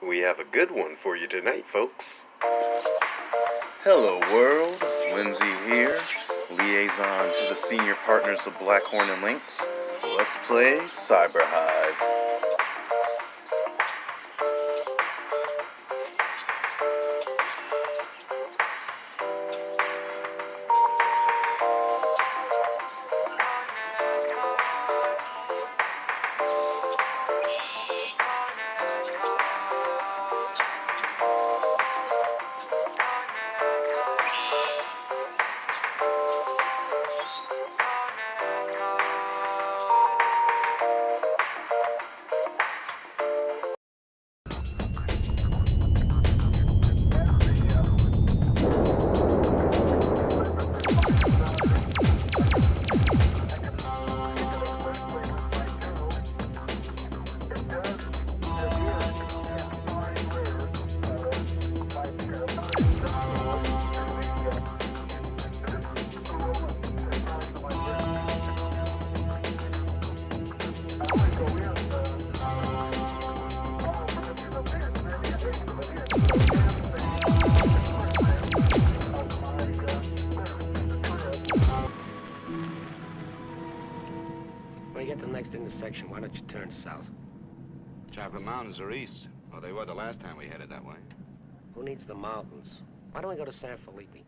We have a good one for you tonight, folks. Hello, world. Lindsay here, liaison to the senior partners of Blackhorn and Lynx. Let's play CyberHyve. When you get to the next intersection, why don't you turn south? Chocolate Mountains are east. Well, they were the last time we headed that way. Who needs the mountains? Why don't we go to San Felipe?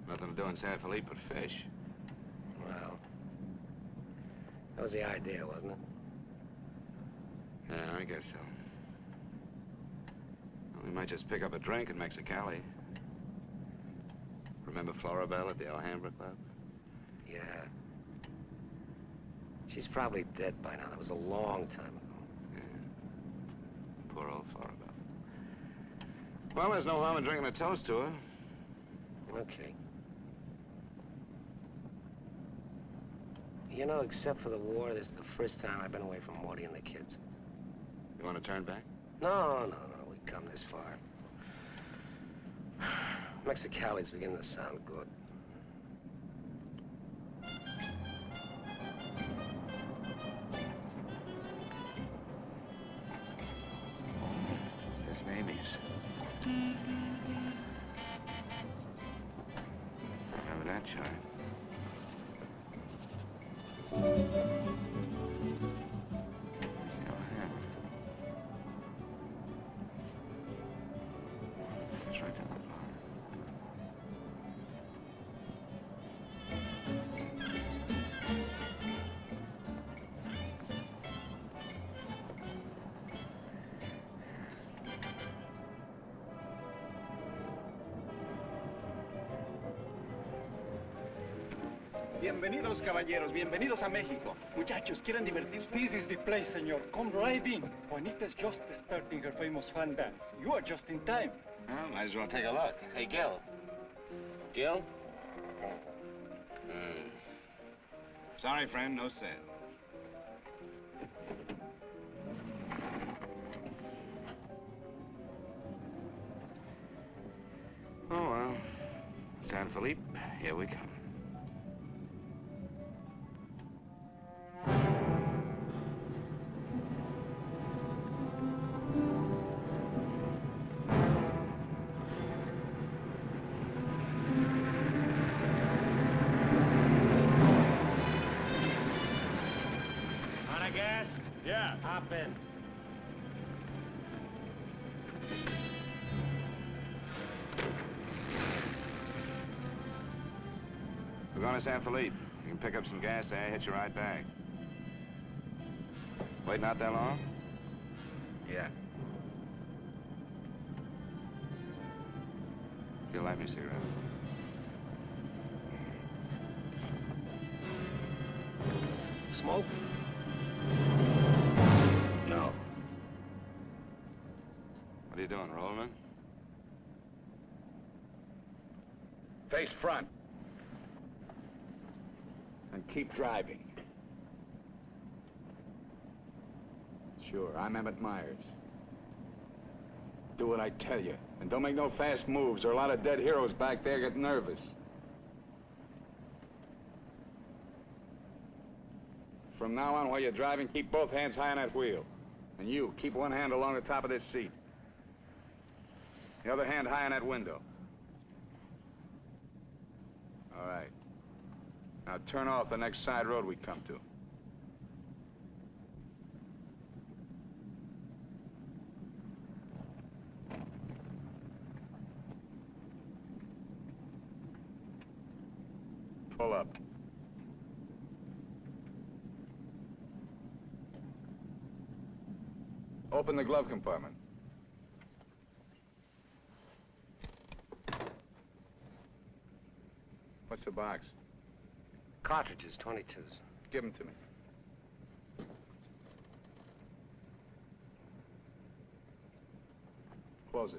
Nothing to do in San Felipe but fish. Well, that was the idea, wasn't it? Yeah, I guess so. Well, we might just pick up a drink in Mexicali. Remember Floribel at the Alhambra Club? Yeah. She's probably dead by now. That was a long time ago. Yeah. Poor old Floribel. Well, there's no harm in drinking a toast to her. Okay. You know, except for the war, this is the first time I've been away from Morty and the kids. You want to turn back? No. We've come this far. Mexicali's beginning to sound good. There's babies. Remember that chart? There's the Alhambra. It's right down the block. Bienvenidos, caballeros. Bienvenidos a México. Muchachos, ¿quieren divertirse? This is the place, senor. Come right in. Juanita's just starting her famous fan dance. You are just in time. Well, might as well take a look. Hey, Gil. Gil? Sorry, friend, no sale. Oh, well. San Felipe, here we come. Gas? Yeah. Hop in. We're going to San Felipe. You can pick up some gas there, hitch a ride back. Waiting out that long? Yeah. You'll light me a cigarette. Smoke? No. What are you doing, rolling in? Face front. And keep driving. Sure, I'm Emmett Myers. Do what I tell you. And don't make no fast moves, or a lot of dead heroes back there get nervous. From now on, while you're driving, keep both hands high on that wheel. And you, keep one hand along the top of this seat. The other hand high on that window. All right. Now turn off the next side road we come to. Pull up. Open the glove compartment. What's the box? Cartridges, 22s. Give them to me. Close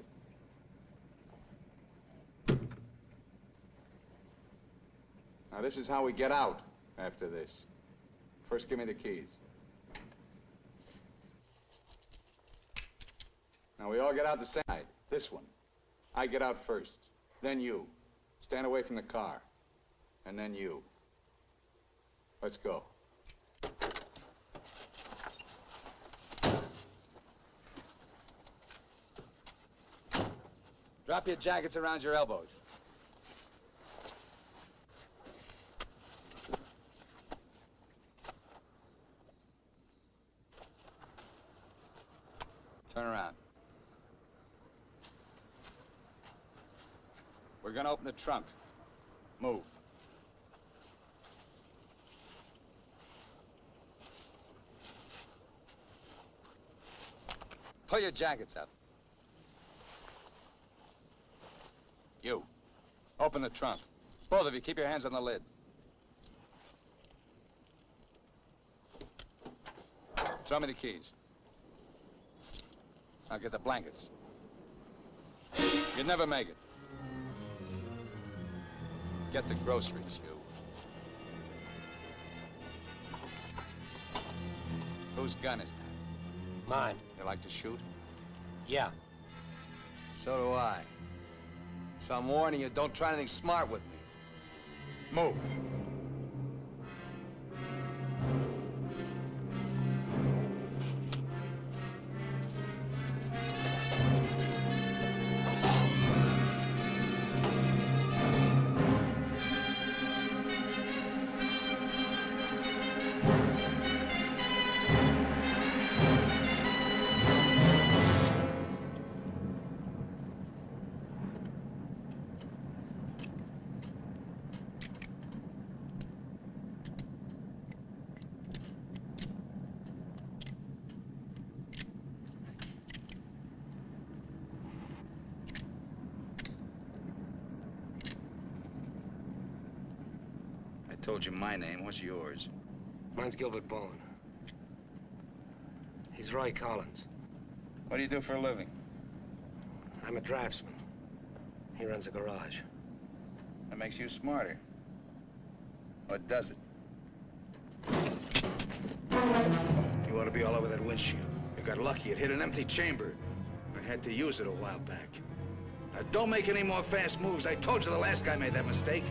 it. Now, this is how we get out after this. First, give me the keys. Now, we all get out the same side. This one. I get out first. Then you. Stand away from the car. And then you. Let's go. Drop your jackets around your elbows. Turn around. We're gonna open the trunk. Move. Pull your jackets up. You. Open the trunk. Both of you, keep your hands on the lid. Throw me the keys. Now get the blankets. You'd never make it. Get the groceries, you. Whose gun is that? Mine. You like to shoot? Yeah. So do I. So I'm warning you, don't try anything smart with me. Move. I told you my name. What's yours? Mine's Gilbert Bowen. He's Roy Collins. What do you do for a living? I'm a draftsman. He runs a garage. That makes you smarter. Or does it? You ought to be all over that windshield. You got lucky. It hit an empty chamber. I had to use it a while back. Now, don't make any more fast moves. I told you the last guy made that mistake.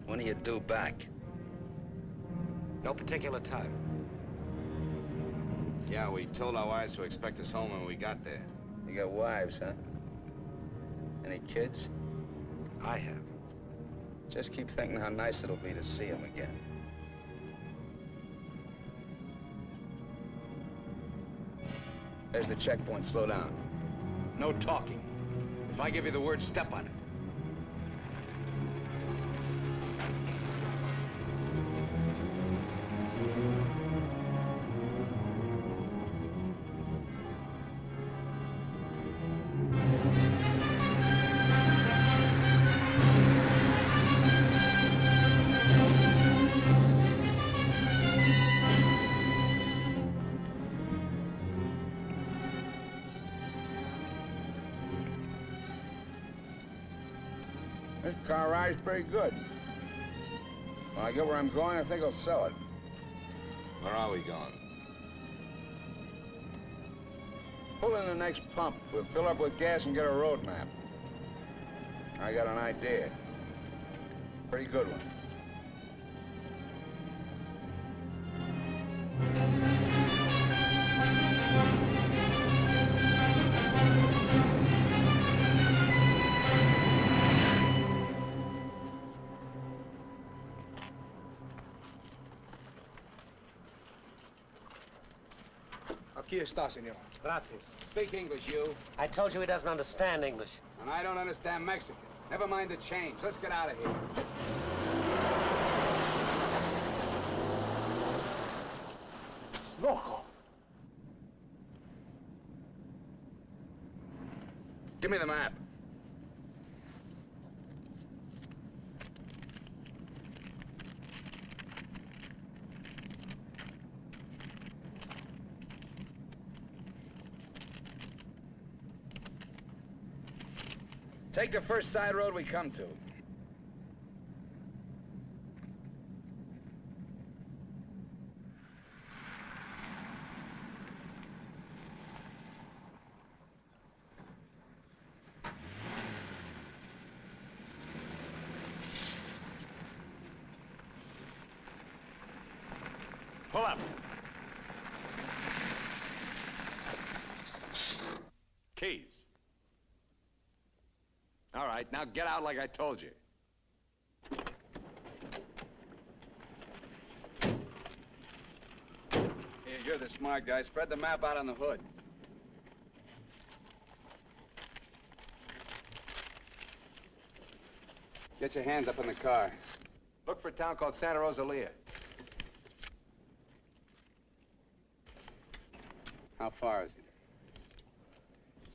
When are you due back? No particular time. Yeah, we told our wives to expect us home when we got there. You got wives, huh? Any kids? I have. Just keep thinking how nice it'll be to see them again. There's the checkpoint. Slow down. No talking. If I give you the word, step on it. This car ride's pretty good. When I get where I'm going, I think I'll sell it. Where are we going? Pull in the next pump. We'll fill up with gas and get a road map. I got an idea. Pretty good one. Aquí está, senor. Gracias. Speak English, you. I told you he doesn't understand English. And I don't understand Mexican. Never mind the change. Let's get out of here. Loco. Give me the map. Take the first side road we come to. Pull up. Keys. All right, now get out like I told you. Here, you're the smart guy. Spread the map out on the hood. Get your hands up in the car. Look for a town called Santa Rosalia. How far is it?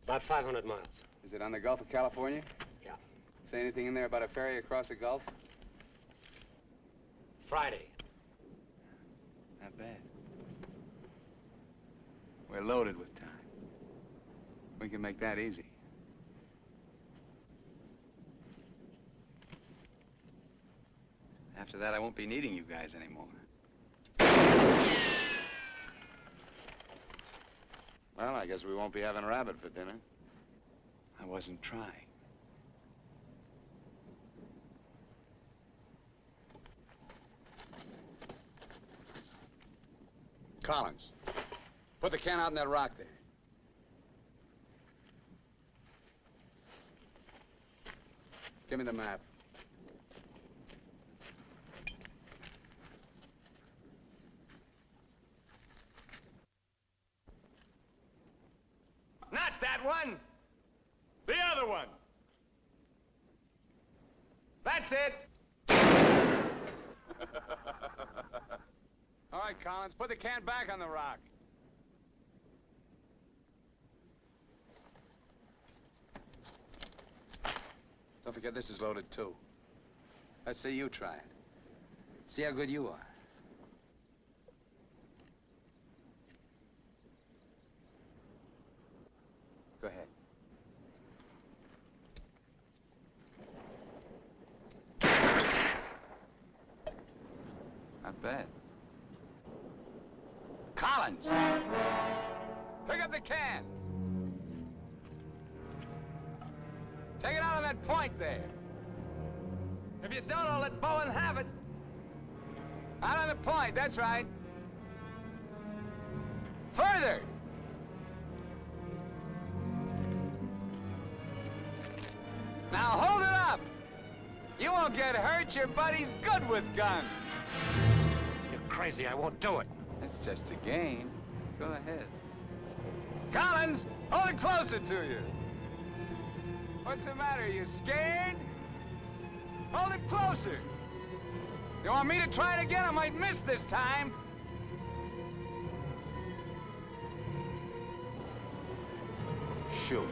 About 500 miles. Is it on the Gulf of California? Yeah. Say anything in there about a ferry across the Gulf? Friday. Not bad. We're loaded with time. We can make that easy. After that, I won't be needing you guys anymore. Well, I guess we won't be having rabbit for dinner. I wasn't trying. Collins, put the can out in that rock there. Give me the map. Not that one! The other one! That's it! All right, Collins, put the can back on the rock. Don't forget this is loaded, too. Let's see you try it. See how good you are. Go ahead. Not bad. Collins! Pick up the can! Take it out on that point there. If you don't, I'll let Bowen have it. Out on the point, that's right. Further! Now hold it up! You won't get hurt, your buddy's good with guns. You're crazy, I won't do it. It's just a game. Go ahead. Collins, hold it closer to you. What's the matter? You scared? Hold it closer. You want me to try it again? I might miss this time. Shoot.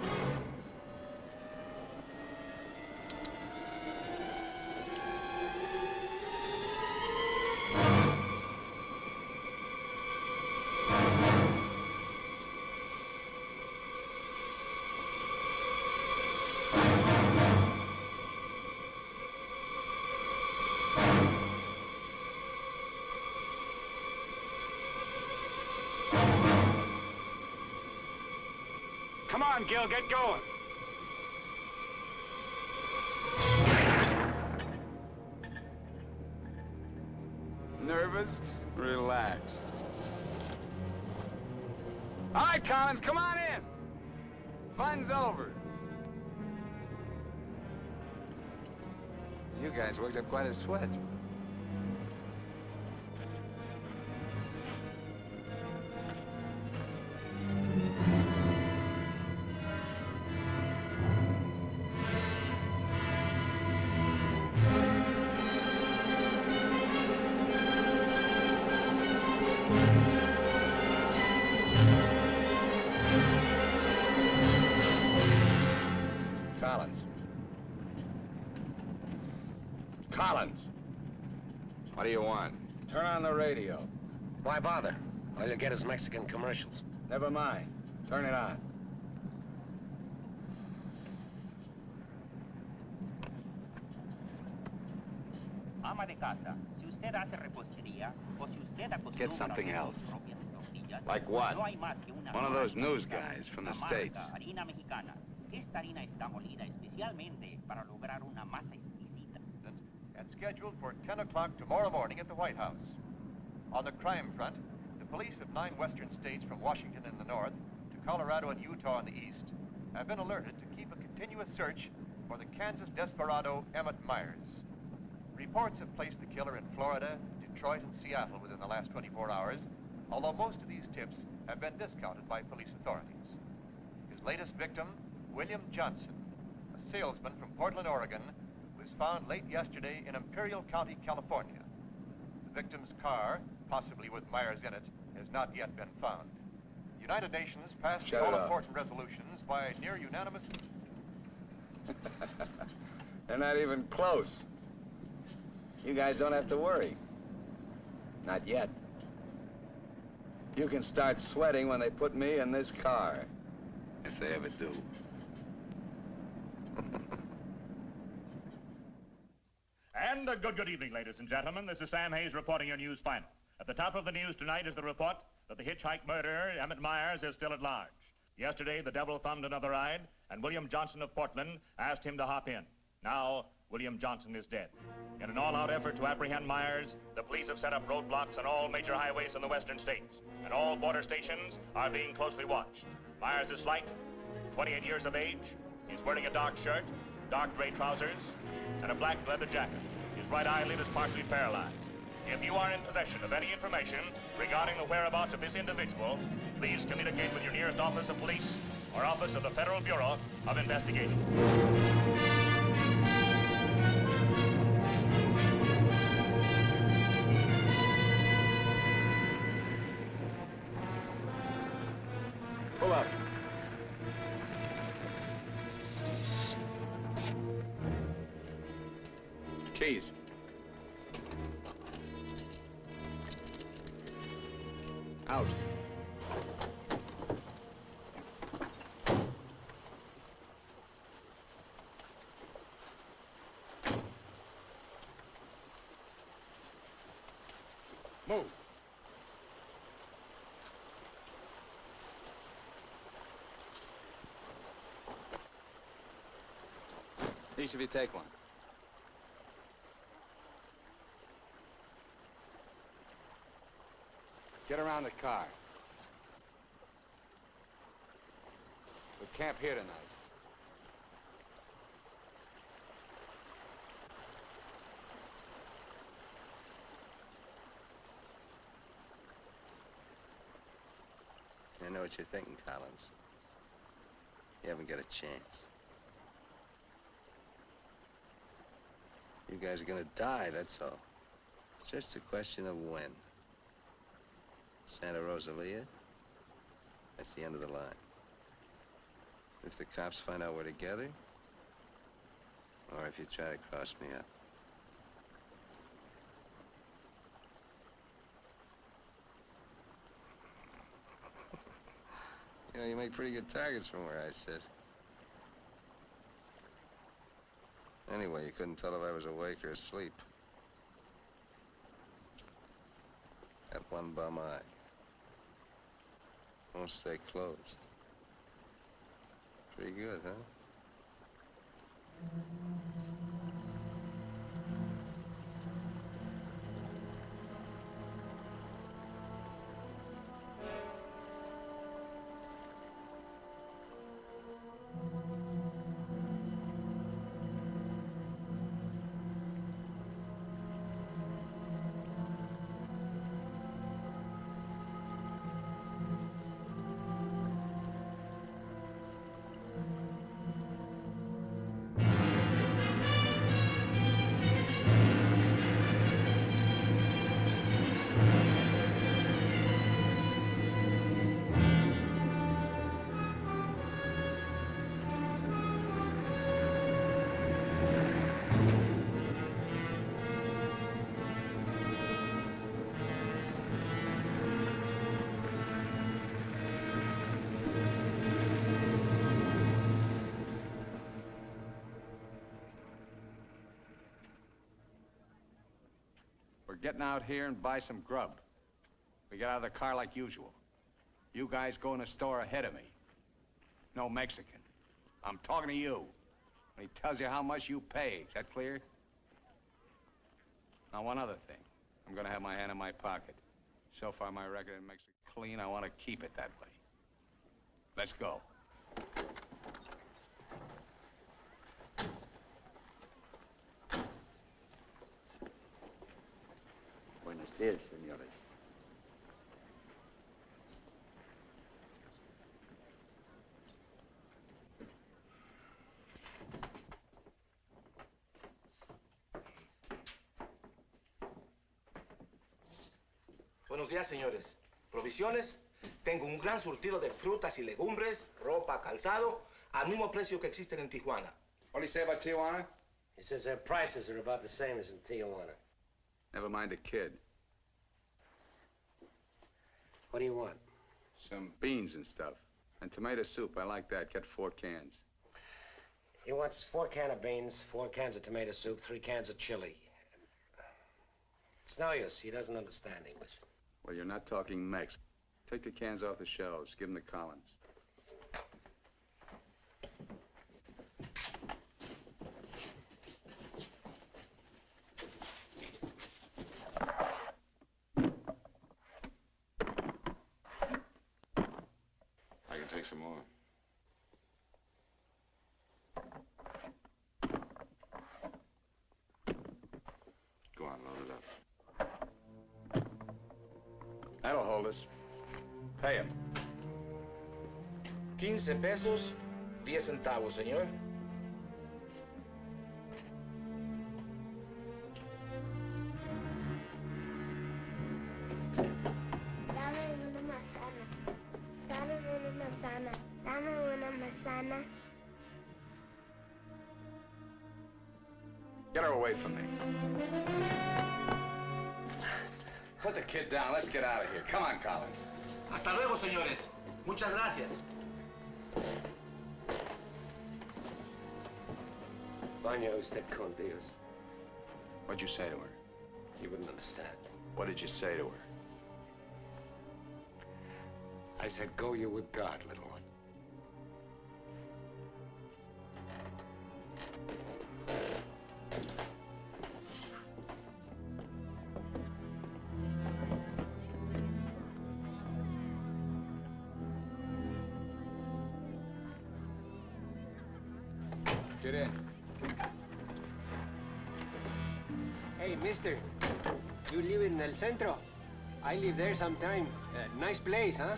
on, Gil, get going. Nervous? Relax. All right, Collins, come on in. Fun's over. You guys worked up quite a sweat. Collins. Collins! What do you want? Turn on the radio. Why bother? All you'll get is Mexican commercials. Never mind. Turn it on. Ama de casa, si usted hace repostería o si usted acostumbra Get something hacer else. sus propias tortillas, Like what? no hay más que una One of sola those news receta, guys from the la marca States. harina mexicana. Esta harina está molida especialmente para lograr una masa exquisita. And scheduled for 10 o'clock tomorrow morning at the White House. On the crime front, the police of 9 western states from Washington in the north to Colorado and Utah in the east have been alerted to keep a continuous search for the Kansas desperado Emmett Myers. Reports have placed the killer in Florida, Detroit, and Seattle within the last 24 hours, although most of these tips have been discounted by police authorities. His latest victim, William Johnson, a salesman from Portland, Oregon, was found late yesterday in Imperial County, California. The victim's car, possibly with Myers in it, has not yet been found. The United Nations passed Shut it all off. important resolutions by near unanimous... They're not even close. You guys don't have to worry. Not yet. You can start sweating when they put me in this car. If they ever do. And a good evening, ladies and gentlemen. This is Sam Hayes reporting your news final. At the top of the news tonight is the report that the hitchhike murderer, Emmett Myers, is still at large. Yesterday, the devil thumbed another ride, and William Johnson of Portland asked him to hop in. Now, William Johnson is dead. In an all-out effort to apprehend Myers, the police have set up roadblocks on all major highways in the western states, and all border stations are being closely watched. Myers is slight, 28 years of age. He's wearing a dark shirt, dark gray trousers, and a black leather jacket. His right eyelid is partially paralyzed. If you are in possession of any information regarding the whereabouts of this individual, please communicate with your nearest office of police or office of the Federal Bureau of Investigation. Pull up. Keys. Out. Move. Each of you take one. Get around the car. We camp here tonight. I know what you're thinking, Collins. You haven't got a chance. You guys are gonna die, that's all. It's just a question of when. Santa Rosalia, that's the end of the line. If the cops find out we're together, or if you try to cross me up. You know, you make pretty good targets from where I sit. Anyway, you couldn't tell if I was awake or asleep. That one bum eye. Won't stay closed. Pretty good, huh? We're getting out here and buy some grub. We get out of the car like usual. You guys go in the store ahead of me. No Mexican. I'm talking to you. And he tells you how much you pay. Is that clear? Now, one other thing. I'm gonna have my hand in my pocket. So far, my record in Mexico clean. I want to keep it that way. Let's go. Buenos días, señores. Buenos días, señores. ¿Provisiones? Tengo un gran surtido de frutas y legumbres, ropa, calzado, al mismo precio que existen en Tijuana. What do you say about Tijuana? He says their prices are about the same as in Tijuana. Never mind the kid. What do you want? Some beans and stuff. And tomato soup. I like that. Get 4 cans. He wants 4 cans of beans, 4 cans of tomato soup, 3 cans of chili. It's no use. He doesn't understand English. Well, you're not talking Mex. Take the cans off the shelves. Give them to Collins. I can take some more. Go on, load it up. That'll hold us. Pay him. 15 pesos, 10 centavos, señor. Dame una manzana. Dame una manzana. Dame una manzana. Get her away from me. Put the kid down. Let's get out of here. Come on, Collins. Hasta luego, señores. Muchas gracias. Vaya usted con Dios. What'd you say to her? You wouldn't understand. What did you say to her? I said, go you with God, little one. Get in. Hey, mister. You live in El Centro? I live there sometime. Nice place, huh?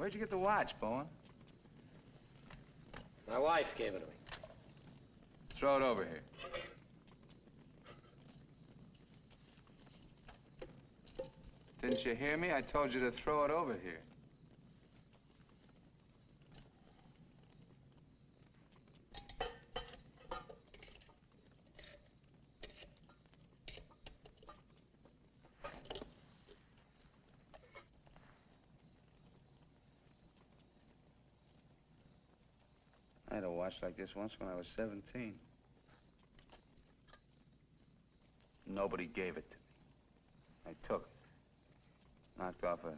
Where'd you get the watch, Bowen? My wife gave it to me. Throw it over here. Didn't you hear me? I told you to throw it over here. I had a watch like this once when I was 17. Nobody gave it to me. I took it. Knocked off a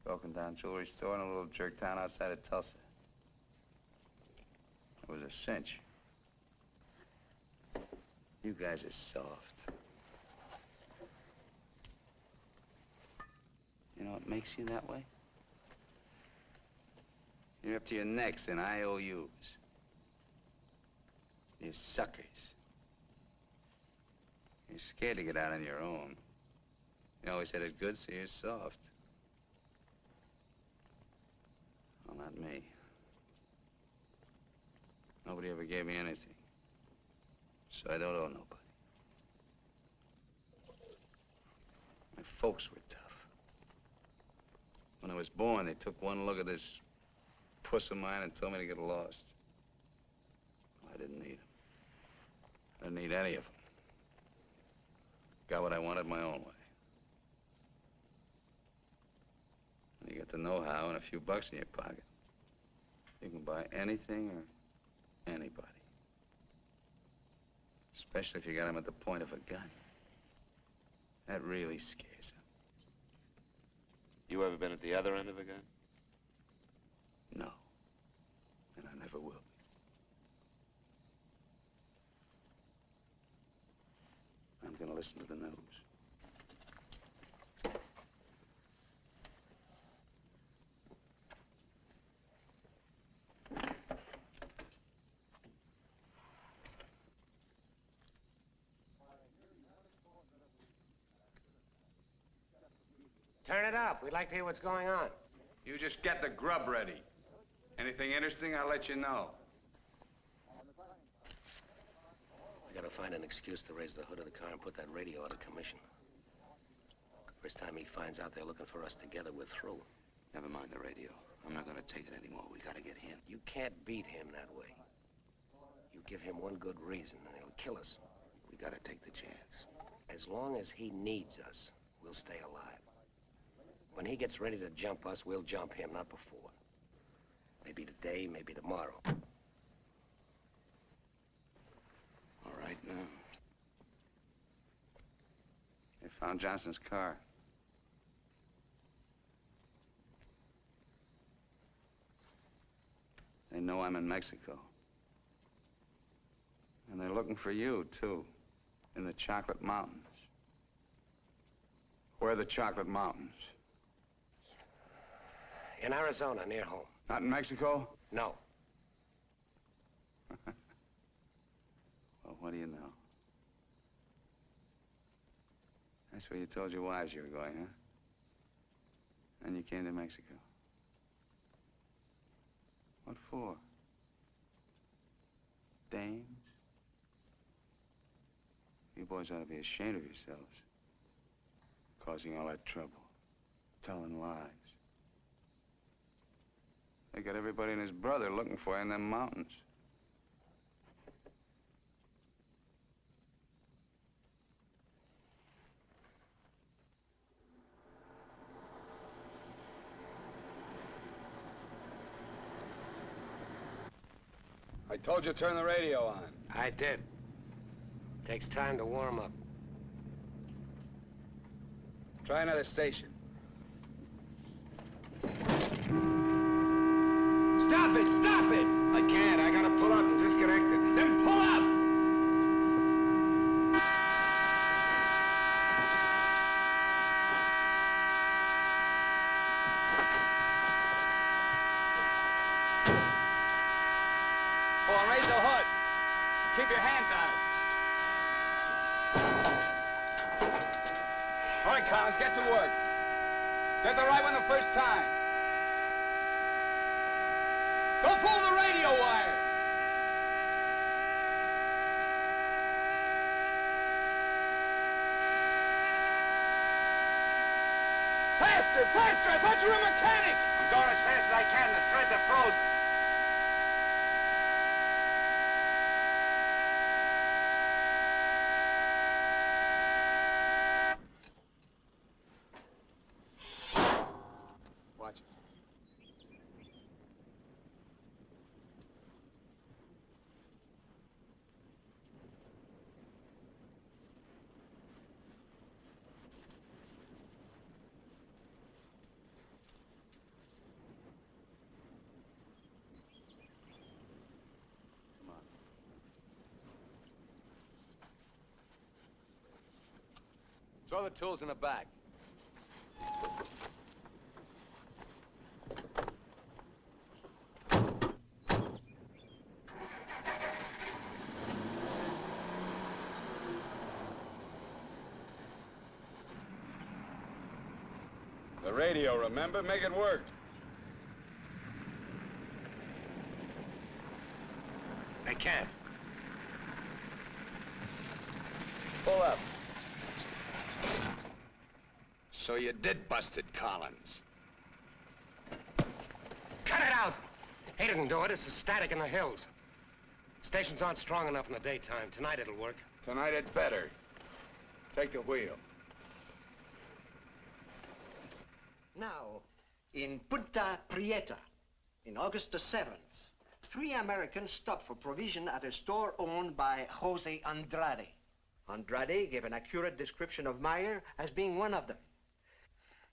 broken-down jewelry store in a little jerk town outside of Tulsa. It was a cinch. You guys are soft. You know what makes you that way? You're up to your necks in IOUs. You're suckers. You're scared to get out on your own. You always had it good, so you're soft. Well, not me. Nobody ever gave me anything. So I don't owe nobody. My folks were tough. When I was born, they took one look at this puss of mine and told me to get lost. I didn't need them. I didn't need any of them. Got what I wanted my own way. When you get the know-how and a few bucks in your pocket, you can buy anything or anybody. Especially if you got them at the point of a gun. That really scares them. You ever been at the other end of a gun? No. And I never will be. I'm gonna listen to the news. Turn it up. We'd like to hear what's going on. You just get the grub ready. Anything interesting, I'll let you know. We gotta find an excuse to raise the hood of the car and put that radio out of commission. First time he finds out they're looking for us together, we're through. Never mind the radio. I'm not gonna take it anymore. We gotta get him. You can't beat him that way. You give him one good reason and he'll kill us. We gotta take the chance. As long as he needs us, we'll stay alive. When he gets ready to jump us, we'll jump him, not before. Maybe today, maybe tomorrow. All right, now. They found Johnson's car. They know I'm in Mexico. And they're looking for you, too, in the Chocolate Mountains. Where are the Chocolate Mountains? In Arizona, near home. Not in Mexico? No. Well, what do you know? That's where you told your wives you were going, huh? And you came to Mexico. What for? Dames? You boys ought to be ashamed of yourselves. Causing all that trouble. Telling lies. They got everybody and his brother looking for you in them mountains. I told you to turn the radio on. I did. Takes time to warm up. Try another station. Stop it! Stop it! I can't. I gotta pull up and disconnect it. Then pull up! Go on, raise the hood. Keep your hands on it. All right, Collins, get to work. Get the right one the first time. Go fool the radio wire! Faster, faster! I thought you were a mechanic! I'm going as fast as I can. The threads are frozen. Watch it. Throw the tools in the back. The radio, remember? Make it work. I can't. Pull up. So you did busted Collins. Cut it out! He didn't do it. It's the static in the hills. Stations aren't strong enough in the daytime. Tonight it'll work. Tonight it better. Take the wheel. Now, in Punta Prieta, in August the 7th, 3 Americans stopped for provision at a store owned by Jose Andrade. Andrade gave an accurate description of Meyer as being one of them.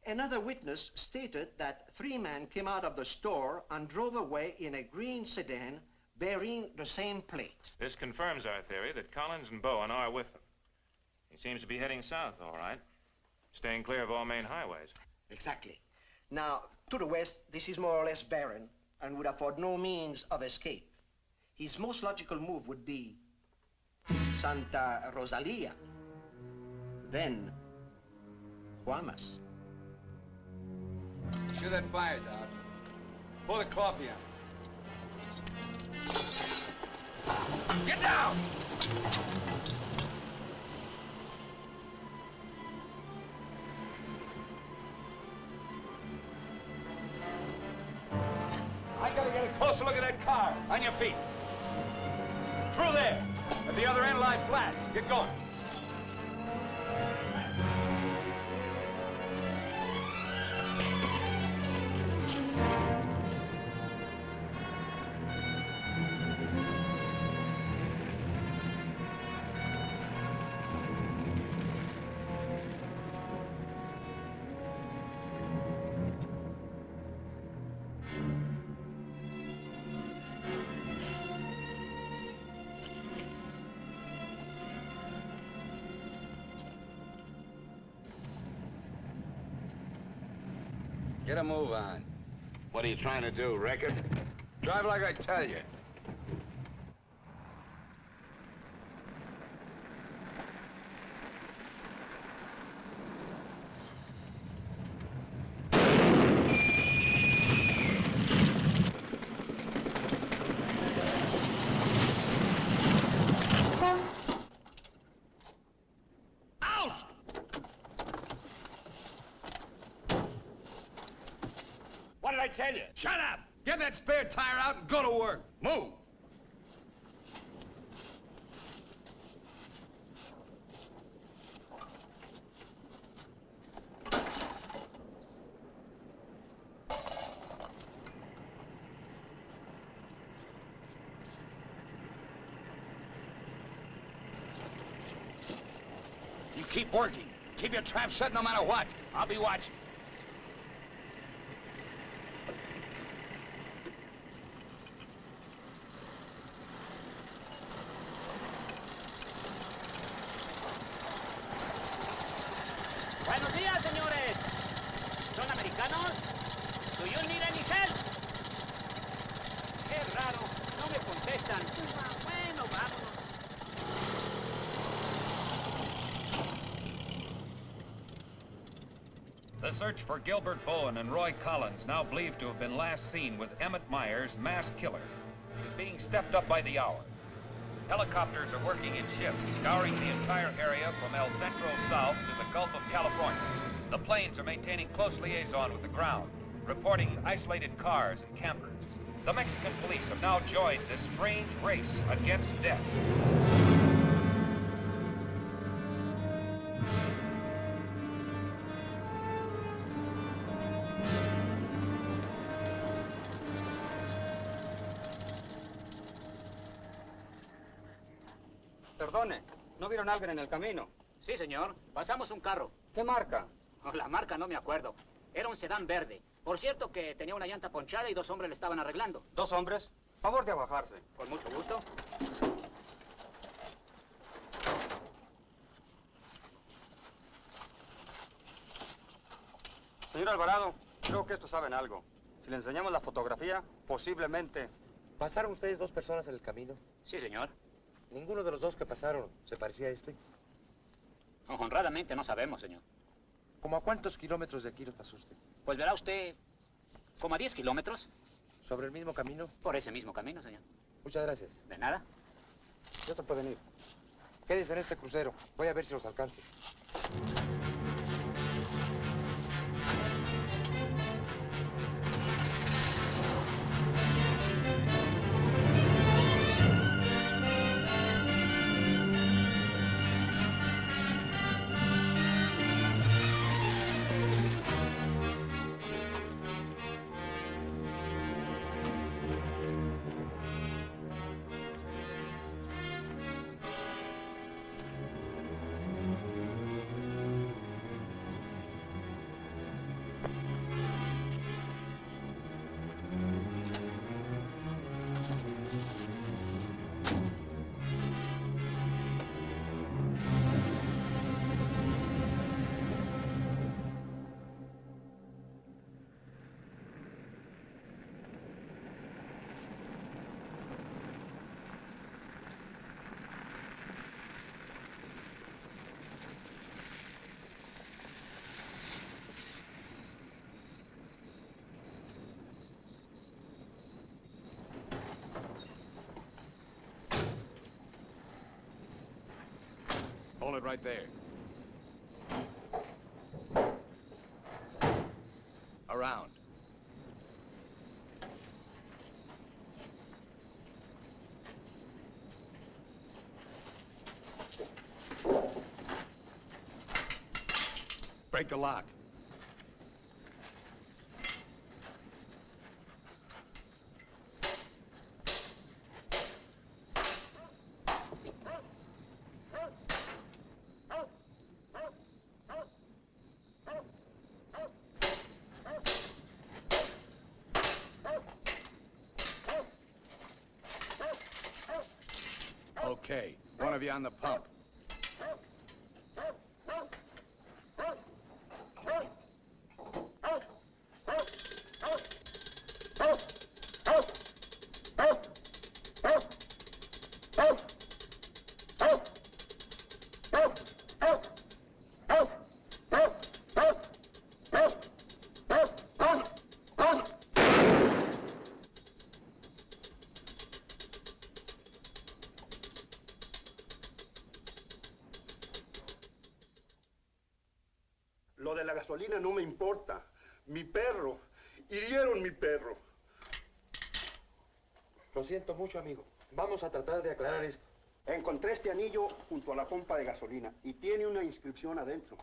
Another witness stated that 3 men came out of the store and drove away in a green sedan bearing the same plate. This confirms our theory that Collins and Bowen are with them. He seems to be heading south, all right. Staying clear of all main highways. Exactly. Now, to the west, this is more or less barren and would afford no means of escape. His most logical move would be Santa Rosalia, then Guamas. Sure that fire's out. Pour the coffee on. Get down! I gotta get a closer look at that car. On your feet. Through there. At the other end, lie flat. Get going. Get a move on. What are you trying to do, wreck it? Drive like I tell you. What did I tell you? Shut up! Get that spare tire out and go to work. Move! You keep working. Keep your trap shut no matter what. I'll be watching. Buenos días, señores. ¿Son americanos? Do you need any help? Qué raro, no me contestan. Bueno, vámonos. The search for Gilbert Bowen and Roy Collins, now believed to have been last seen with Emmett Myers, mass killer, is being stepped up by the hour. Helicopters are working in shifts, scouring the entire area from El Centro south to the Gulf of California. The planes are maintaining close liaison with the ground, reporting isolated cars and campers. The Mexican police have now joined this strange race against death. Perdone, ¿no vieron a alguien en el camino? Sí, señor. Pasamos un carro. ¿Qué marca? Oh, la marca no me acuerdo. Era un sedán verde. Por cierto que tenía una llanta ponchada y 2 hombres le estaban arreglando. ¿2 hombres? Favor de bajarse. Con mucho gusto. Señor Alvarado, creo que estos saben algo. Si le enseñamos la fotografía, posiblemente... ¿Pasaron ustedes 2 personas en el camino? Sí, señor. ¿Ninguno de los 2 que pasaron se parecía a este? Honradamente no sabemos, señor. ¿Cómo a cuántos kilómetros de aquí lo pasó usted? Pues verá usted, como a 10 kilómetros. ¿Sobre el mismo camino? Por ese mismo camino, señor. Muchas gracias. De nada. Ya se pueden ir. Quédense en este crucero. Voy a ver si los alcanzo. Hold it right there. Around. Break the lock. Okay, one of you on the pump. Lo de la gasolina no me importa. Mi perro. Hirieron mi perro. Lo siento mucho, amigo. Vamos a tratar de aclarar esto. Encontré este anillo junto a la pompa de gasolina y tiene una inscripción adentro.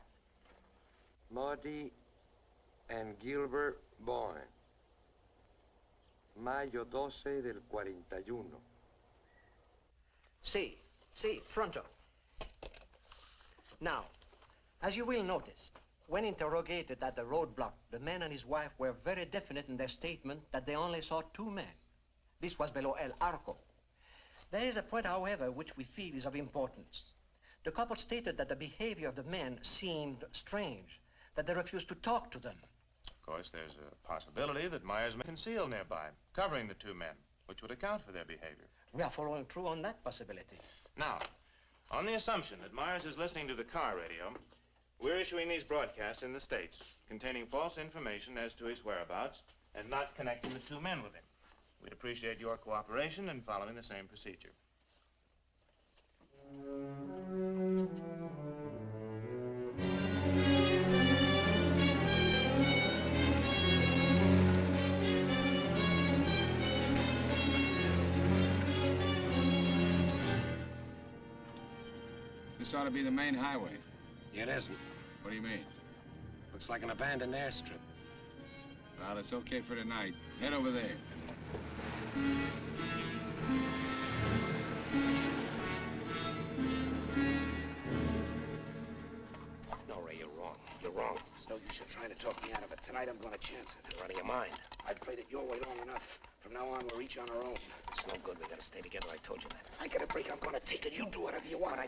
Marty and Gilbert Bowen. Mayo 12 del 41. Sí, pronto. Now, as you will notice, when interrogated at the roadblock, the man and his wife were very definite in their statement that they only saw 2 men. This was below El Arco. There is a point, however, which we feel is of importance. The couple stated that the behavior of the men seemed strange, that they refused to talk to them. Of course, there's a possibility that Myers may conceal nearby, covering the 2 men, which would account for their behavior. We are following through on that possibility. Now, on the assumption that Myers is listening to the car radio, We're issuing these broadcasts in the States, containing false information as to his whereabouts and not connecting the two men with him. We'd appreciate your cooperation in following the same procedure. This ought to be the main highway. It isn't. What do you mean? Looks like an abandoned airstrip. Well, it's okay for tonight. Head over there. No, Ray, you're wrong. You're wrong. It's no use you trying to talk me out of it. Tonight I'm gonna chance it. You're out of your mind. I've played it your way long enough. From now on, we're each on our own. It's no good. We gotta stay together. I told you that. If I get a break, I'm gonna take it. You do whatever you want.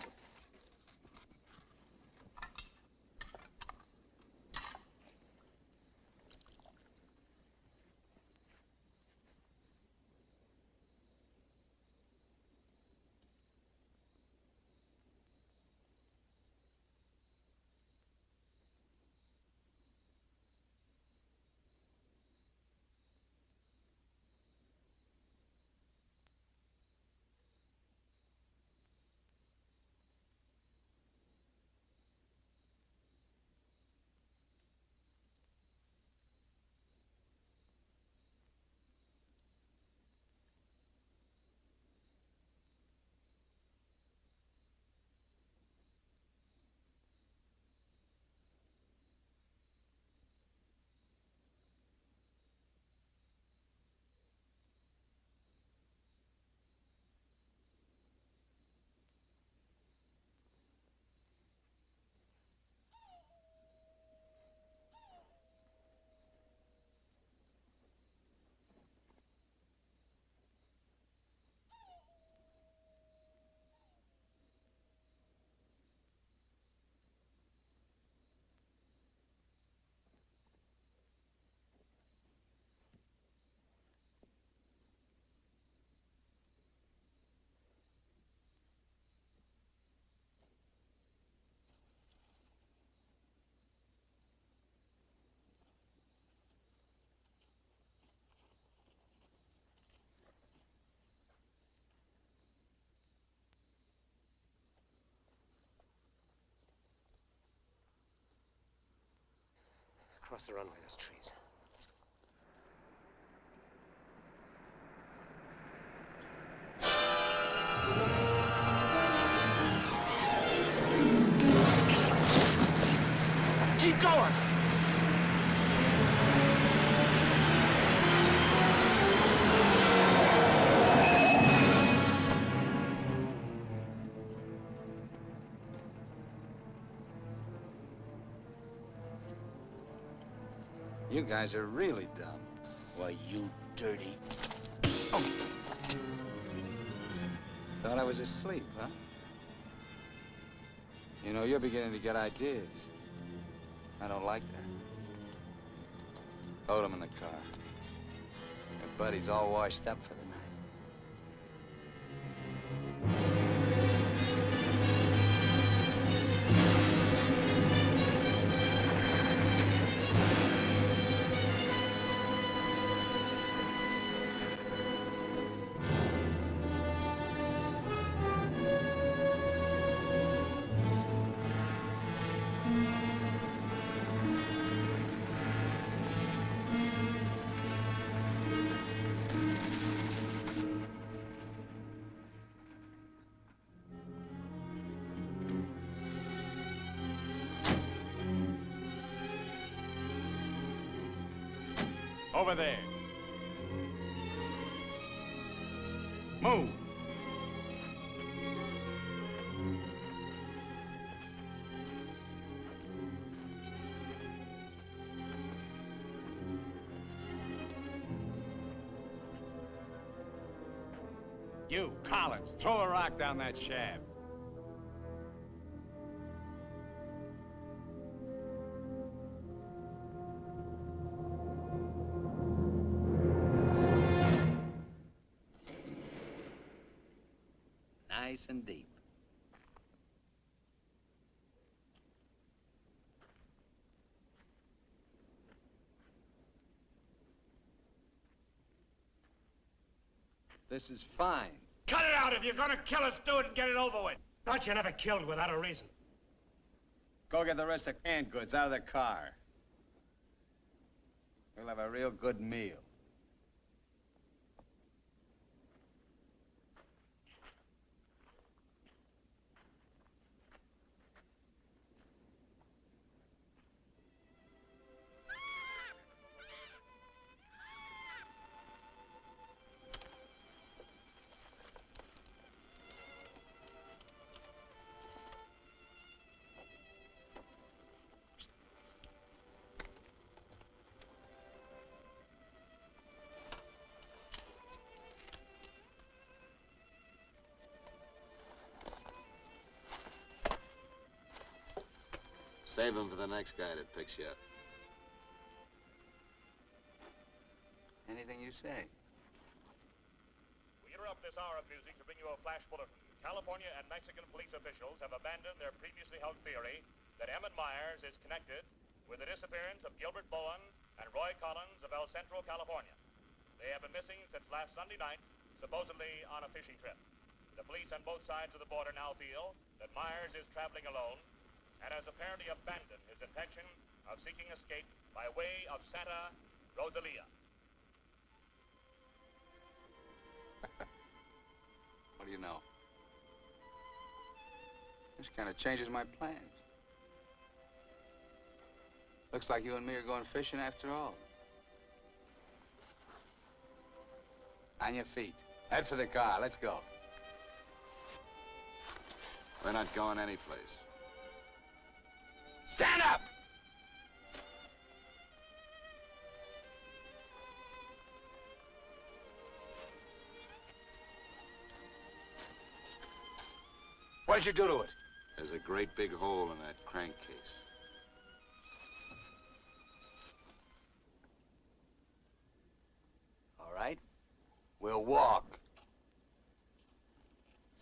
Across the runway, there's trees. Keep going! You guys are really dumb. Why, you dirty... Oh. Thought I was asleep, huh? You know, you're beginning to get ideas. I don't like that. Load him in the car. Your buddy's all washed up for the night. Over there. Move. You, Collins, throw a rock down that shaft. Nice and deep. This is fine. Cut it out. If you're gonna kill us, do it and get it over with. Thought you never killed without a reason. Go get the rest of canned goods out of the car. We'll have a real good meal. Save him for the next guy that picks you up. Anything you say. We interrupt this hour of music to bring you a flash bulletin. California and Mexican police officials have abandoned their previously held theory that Emmett Myers is connected with the disappearance of Gilbert Bowen and Roy Collins of El Centro, California. They have been missing since last Sunday night, supposedly on a fishing trip. The police on both sides of the border now feel that Myers is traveling alone and has apparently abandoned his intention of seeking escape by way of Santa Rosalia. What do you know? This kind of changes my plans. Looks like you and me are going fishing after all. On your feet. Head for the car. Let's go. We're not going anyplace. Stand up! What did you do to it? There's a great big hole in that crankcase. All right. We'll walk.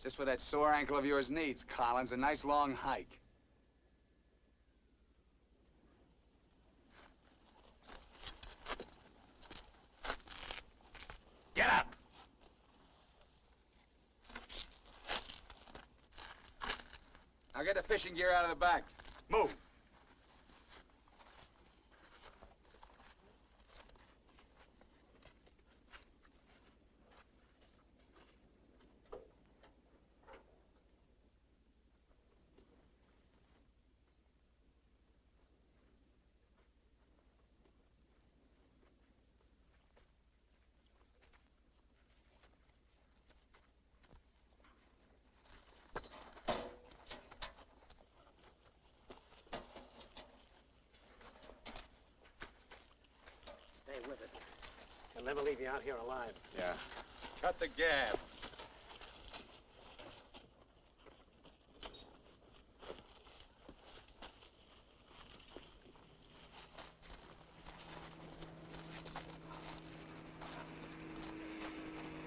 Just what that sore ankle of yours needs, Collins. A nice long hike. Get up! Now get the fishing gear out of the back. Move! Stay with it. He'll never leave you out here alive. Yeah. Cut the gab.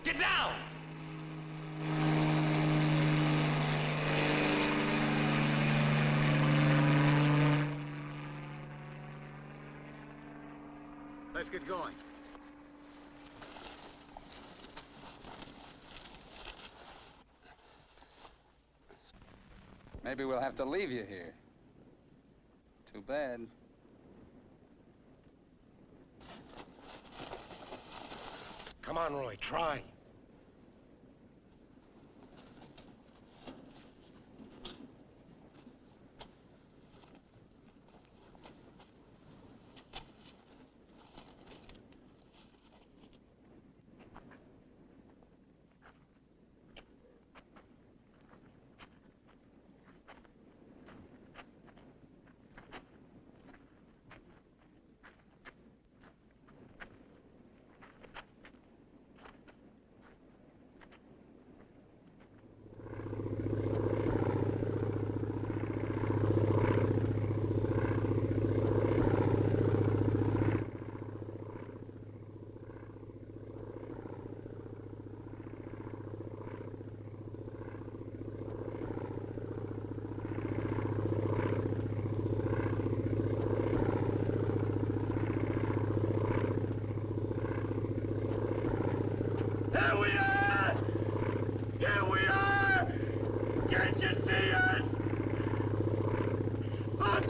Get down! Let's get going. Maybe we'll have to leave you here. Too bad. Come on, Roy, try.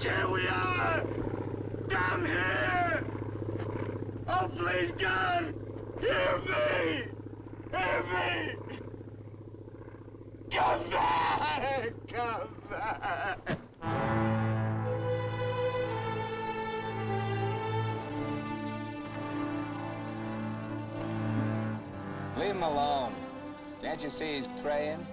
Here we are! Down here! Oh, please, God! Hear me! Hear me! Come back! Come back! Leave him alone. Can't you see he's praying?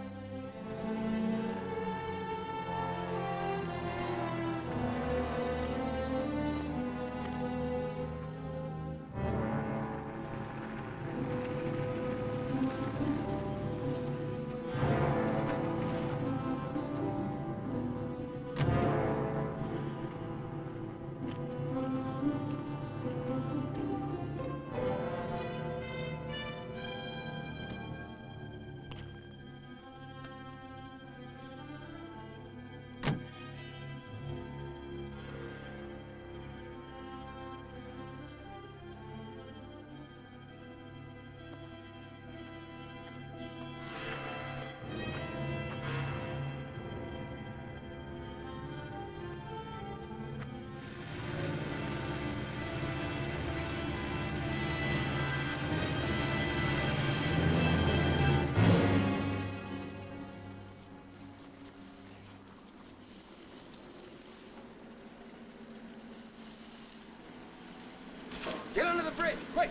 Get under the bridge, quick!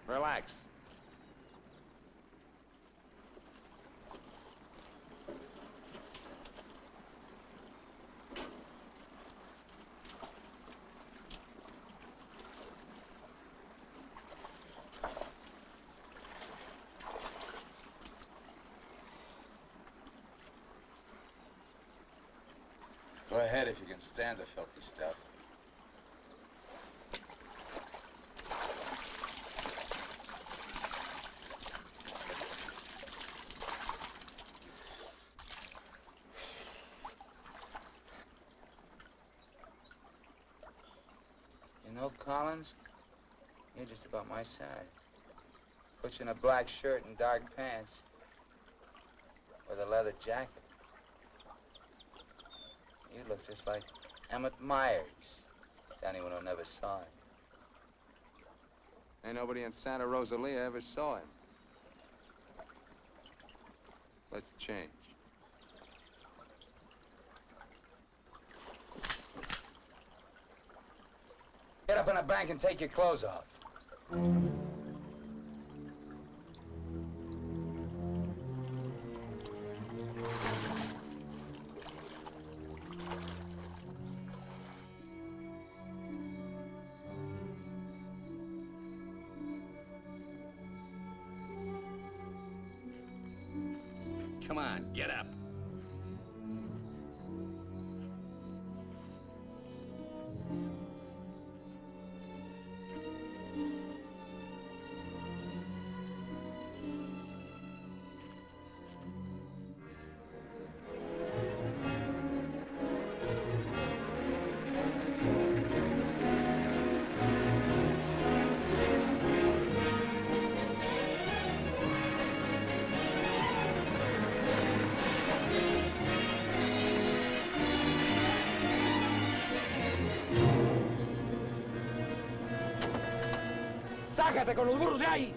Relax. Go ahead if you can stand the filthy stuff. You know, Collins, you're just about my size. Put you in a black shirt and dark pants with a leather jacket. You look just like Emmett Myers, to anyone who never saw him. Ain't nobody in Santa Rosalia ever saw him. Let's change. Get up in the bank and take your clothes off. Come on, get up. ¡Sácate con los burros de ahí!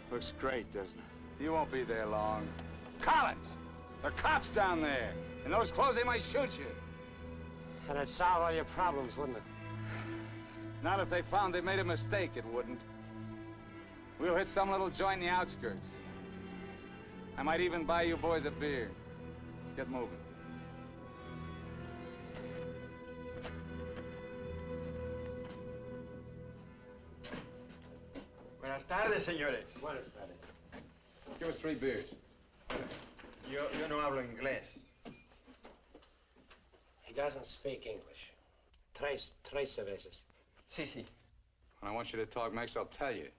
Looks great, doesn't it? You won't be there long. Collins! There are cops down there. In those clothes, they might shoot you. That'd solve all your problems, wouldn't it? Not if they found they made a mistake, it wouldn't. We'll hit some little joint in the outskirts. I might even buy you boys a beer. Get moving. Buenas tardes, señores. Buenas tardes. Give us 3 beers. Yo no hablo inglés. He doesn't speak English. Tres cervezas. Sí, sí. When I want you to talk, Max, I'll tell you.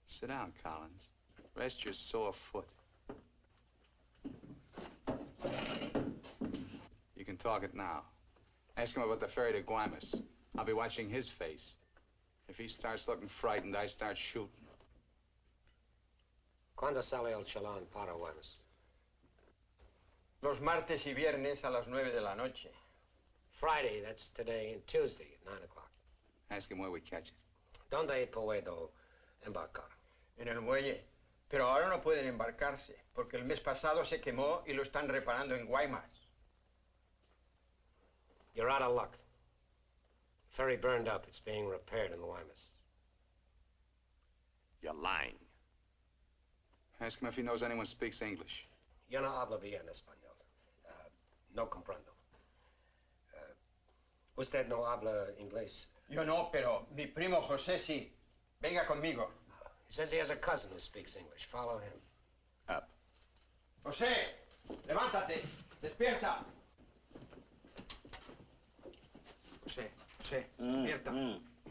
Sit down, Collins. Rest your sore foot. You can talk it now. Ask him about the ferry to Guaymas. I'll be watching his face. If he starts looking frightened, I start shooting. ¿Cuándo sale el chalán para Guaymas? Los martes y viernes a las 9 de la noche. Friday, that's today, and Tuesday at 9 o'clock. Ask him where we catch it. ¿Dónde puedo embarcar? En el muelle. Pero ahora no pueden embarcarse, porque el mes pasado se quemó y lo están reparando en Guaymas. You're out of luck. Ferry burned up. It's being repaired in Guaymas. You're lying. Ask him if he knows anyone speaks English. Yo no hablo bien español. No comprendo. Usted no habla inglés. Yo no, pero mi primo José sí. Venga conmigo. He says he has a cousin who speaks English. Follow him. Up. José, levántate. Despierta. José, despierta.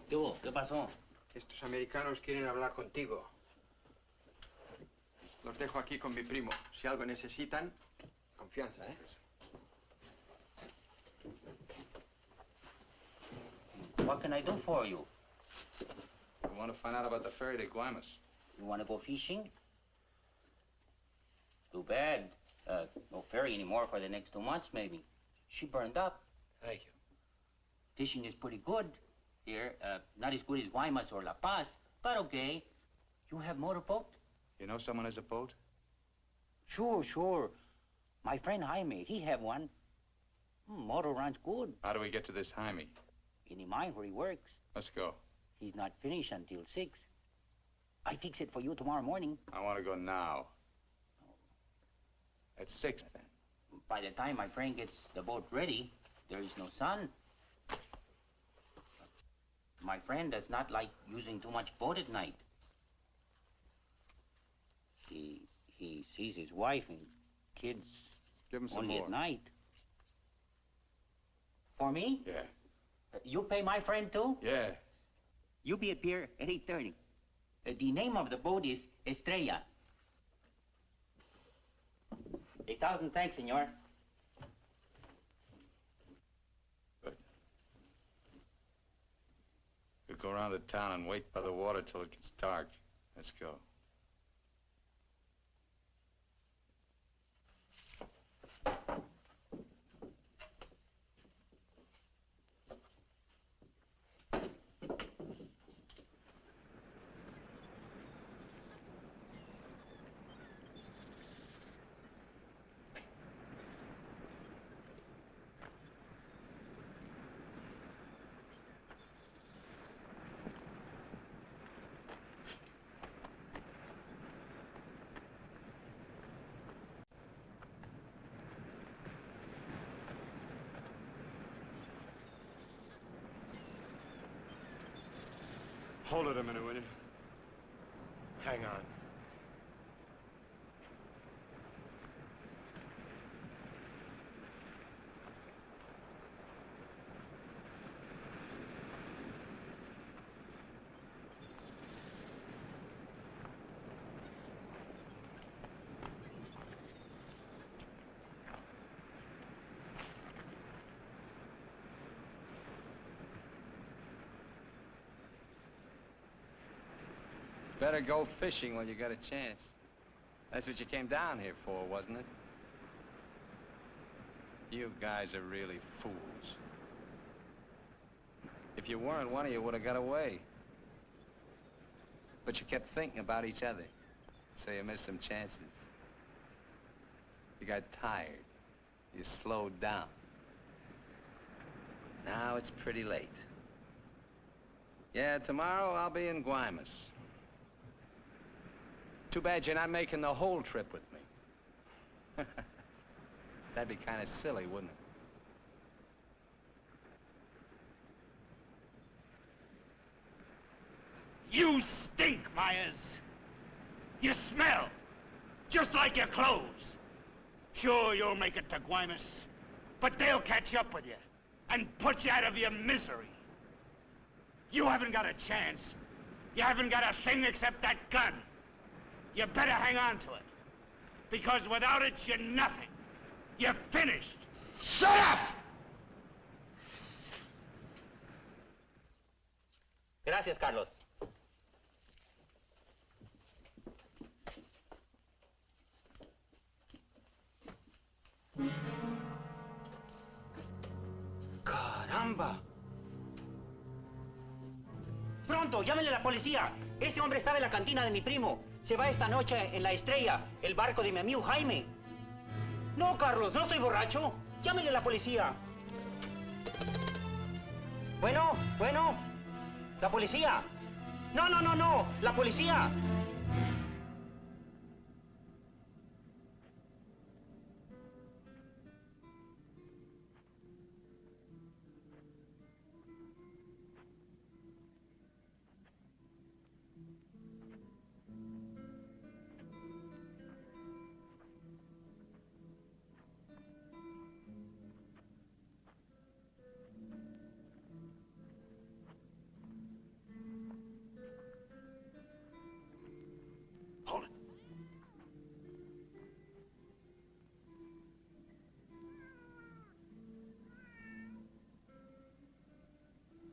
¿Qué hubo? ¿Qué pasó? Estos americanos quieren hablar contigo. Los dejo aquí con mi primo. Si algo necesitan, confianza, ¿eh? What can I do for you? We want to find out about the ferry to Guaymas. You want to go fishing? Too bad. No ferry anymore for the next 2 months, maybe. She burned up. Thank you. Fishing is pretty good here. Not as good as Guaymas or La Paz, but okay. You have motorboat? You know someone has a boat? Sure. My friend Jaime, he have one. Motor runs good. How do we get to this Jaime? In the mine where he works. Let's go. He's not finished until 6. I fix it for you tomorrow morning. I want to go now. At 6, then. By the time my friend gets the boat ready, there is no sun. My friend does not like using too much boat at night. He sees his wife and kids Give him some only more. at night. For me? Yeah. You pay my friend too? Yeah. You be at pier at 8:30. The name of the boat is Estrella. 1,000 thanks, senor. We'll go around the town and wait by the water till it gets dark. Let's go. Hold it a minute, will you? Hang on. Better go fishing when you got a chance. That's what you came down here for, wasn't it? You guys are really fools. If you weren't, one of you would have got away. But you kept thinking about each other, so you missed some chances. You got tired. You slowed down. Now it's pretty late. Yeah, tomorrow I'll be in Guaymas. Too bad you're not making the whole trip with me. That'd be kind of silly, wouldn't it? You stink, Myers. You smell, just like your clothes. Sure, you'll make it to Guaymas, but they'll catch up with you and put you out of your misery. You haven't got a chance. You haven't got a thing except that gun. You better hang on to it, because without it, you're nothing. You're finished. Shut up! Gracias, Carlos. Caramba. Pronto, llámenle a la policía. Este hombre estaba en la cantina de mi primo. Se va esta noche en la Estrella, el barco de mi amigo Jaime. No, Carlos, no estoy borracho. Llámenle a la policía. Bueno, la policía. No, la policía. Hold it.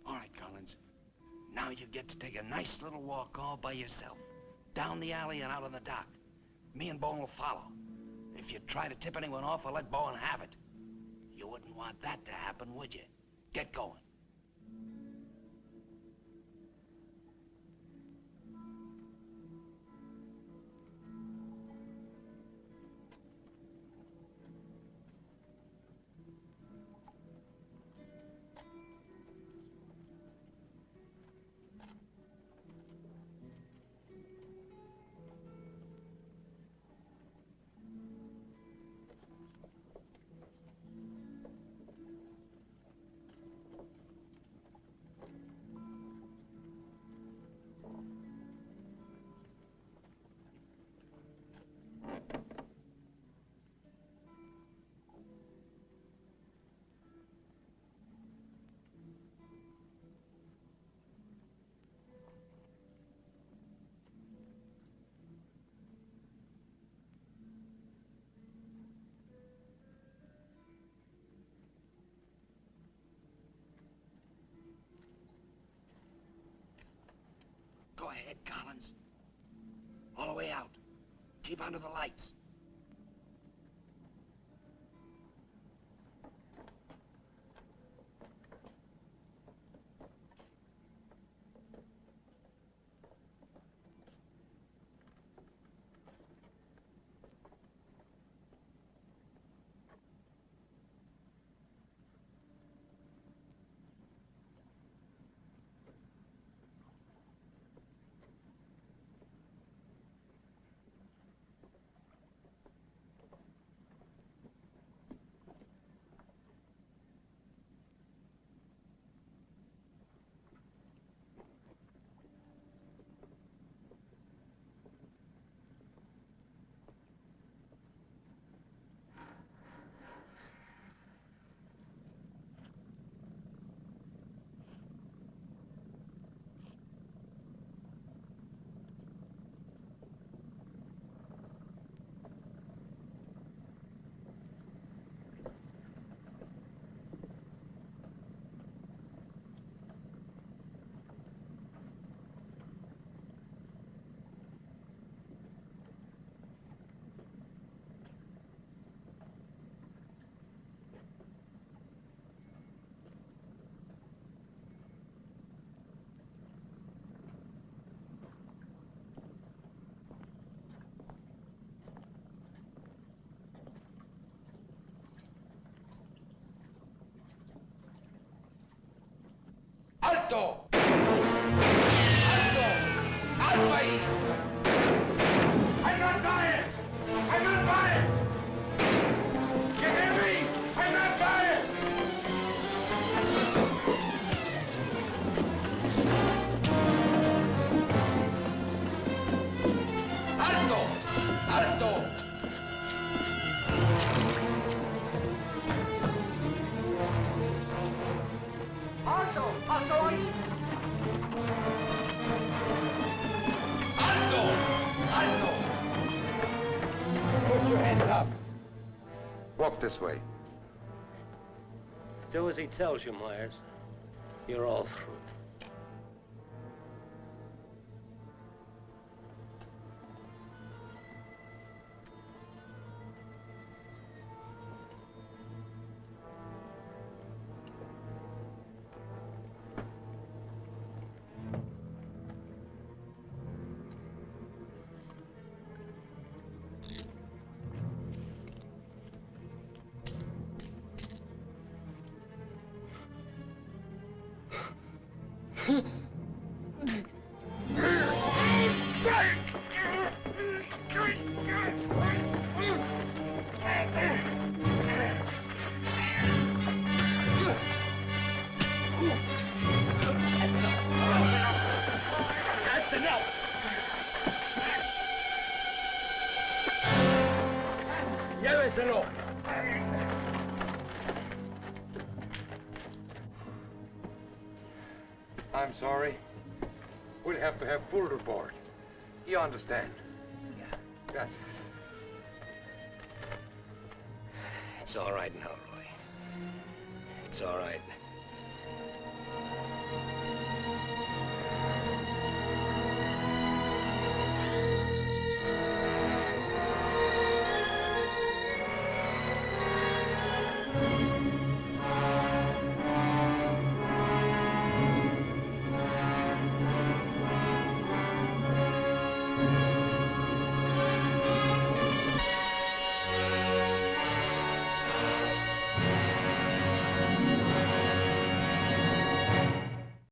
All right, Collins. Now you get to take a nice little walk all by yourself. Down the alley and out on the dock. Me and Bowen will follow. If you try to tip anyone off, I'll let Bowen have it. You wouldn't want that to happen, would you? Get going. Go ahead, Collins. All the way out. Keep under the lights. ¡Alto! Alto! Alto on you! Alto! Alto! Put your hands up. Walk this way. Do as he tells you, Myers. You're all through. That's enough! Lléveselo. I'm sorry. We'll have to have full report. You understand? Yeah. Gracias. It's all right now, Roy. It's all right.